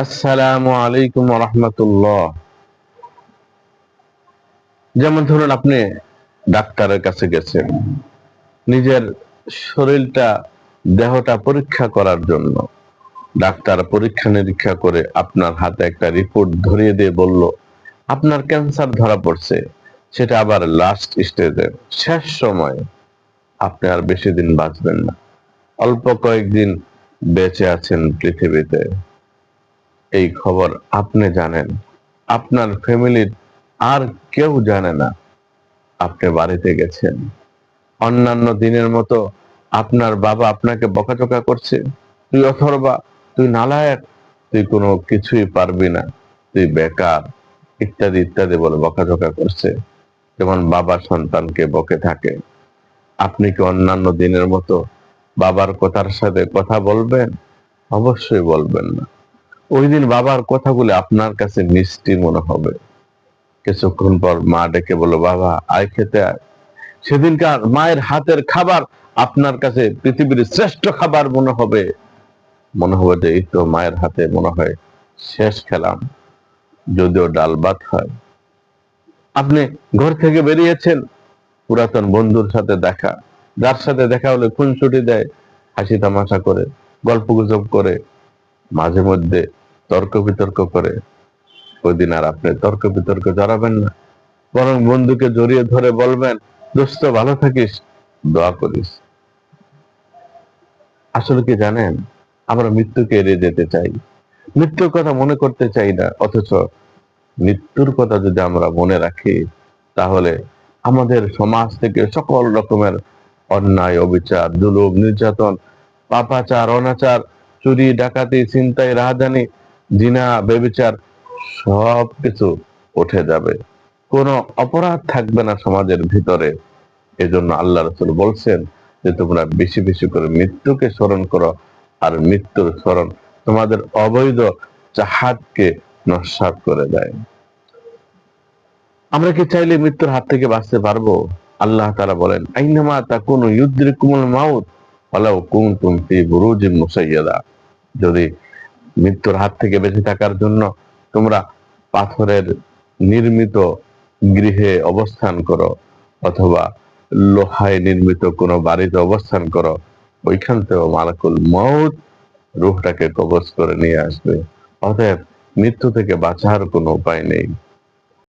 আসসালামু আলাইকুম রহমতুল্লাহ। যেমন ধরুন, আপনি ডাক্তারের কাছে গেছেন নিজের শরীরটা, দেহটা পরীক্ষা করার জন্য। ডাক্তার পরীক্ষা নিরীক্ষা করে আপনার হাতে একটা রিপোর্ট ধরিয়ে দিয়ে বলল আপনার ক্যান্সার ধরা পড়ছে। সেটা আবার লাস্ট স্টেজে, শেষ সময়। আপনি আর বেশি দিন বাঁচবেন না, অল্প কয়েকদিন বেঁচে আছেন পৃথিবীতে। এই খবর আপনি জানেন, আপনার ফ্যামিলির আর কেউ জানে না। আপনি বাড়িতে গেছেন, অন্যান্য দিনের মতো আপনার বাবা আপনাকে বকাঝকা করছে, তুই অথর্বা, তুই নালায়েক, তুই কোনো কিছুই পারবি না, তুই বেকার, ইত্যাদি ইত্যাদি বলে বকাঝকা করছে, যেমন বাবা সন্তানকে বকে থাকে। আপনি কি অন্যান্য দিনের মতো বাবার কথার সাথে কথা বলবেন? অবশ্যই বলবেন না। ওই দিন বাবার কথাগুলো আপনার কাছে মিষ্টি মনে হবে। কিছুক্ষণ পর মা ডেকে বলল, বাবা আয় খেতে আয়। সেদিনকার মায়ের হাতের খাবার আপনার কাছে পৃথিবীর শ্রেষ্ঠ খাবার মনে হবে। মনে হবে যে এই তো মায়ের হাতে মনে হয় শেষ খেলাম, যদিও ডাল ভাত হয়। আপনি ঘর থেকে বেরিয়েছেন, পুরাতন বন্ধুর সাথে দেখা, যার সাথে দেখা হলে খুনসুটি দেয়, হাসি তামাশা করে, গল্প গুজব করে, মাঝে মধ্যে তর্ক বিতর্ক করে। ওই দিন আর আপনি তর্ক বিতর্ক জড়াবেন না, বরং বন্ধুকে জড়িয়ে ধরে বলবেন, দোস্ত ভালো থাকিস, দোয়া করিস। আসলে কি জানেন, আমরা মৃত্যুকে এড়িয়ে যেতে চাই, মৃত্যুর কথা মনে করতে চাই না। অথচ মৃত্যুর কথা যদি আমরা মনে রাখি, তাহলে আমাদের সমাজ থেকে সকল রকমের অন্যায়, অবিচার, জুলুম, নির্যাতন, পাপাচার, অনাচার, চুরি, ডাকাতি, ছিনতাই, রাহাজানি, জিনা, ব্যভিচার সব কিছু উঠে যাবে। কোনো অপরাধ থাকবে না সমাজের ভিতরে। এজন্য আল্লাহ রাসূল বলছেন যে তোমরা বেশি বেশি করে মৃত্যুকে স্মরণ করো, আর মৃত্যুর স্মরণ তোমাদের অবৈধ চাহাতকে নস্যাৎ করে দেয়। আমরা কি চাইলে মৃত্যুর হাত থেকে বাঁচতে পারবো? আল্লাহ তাআলা বলেন, আইনামা তাকুনু ইউদরিকুমুল মাউত ওয়ালাউ কুনতুম ফি বুরুজিন মুসাইয়াদা। যদি মৃত্যুর হাত থেকে বেঁচে থাকার জন্য তোমরা পাথরের নির্মিত গৃহে অবস্থান করো, অথবা লোহায় নির্মিত কোনো বাড়িতে অবস্থান করো, ওইখান থেকে মালাকুল মউত রূহটাকে কবজ করে নিয়ে আসবে। অতএব মৃত্যু থেকে বাঁচার কোনো উপায় নেই।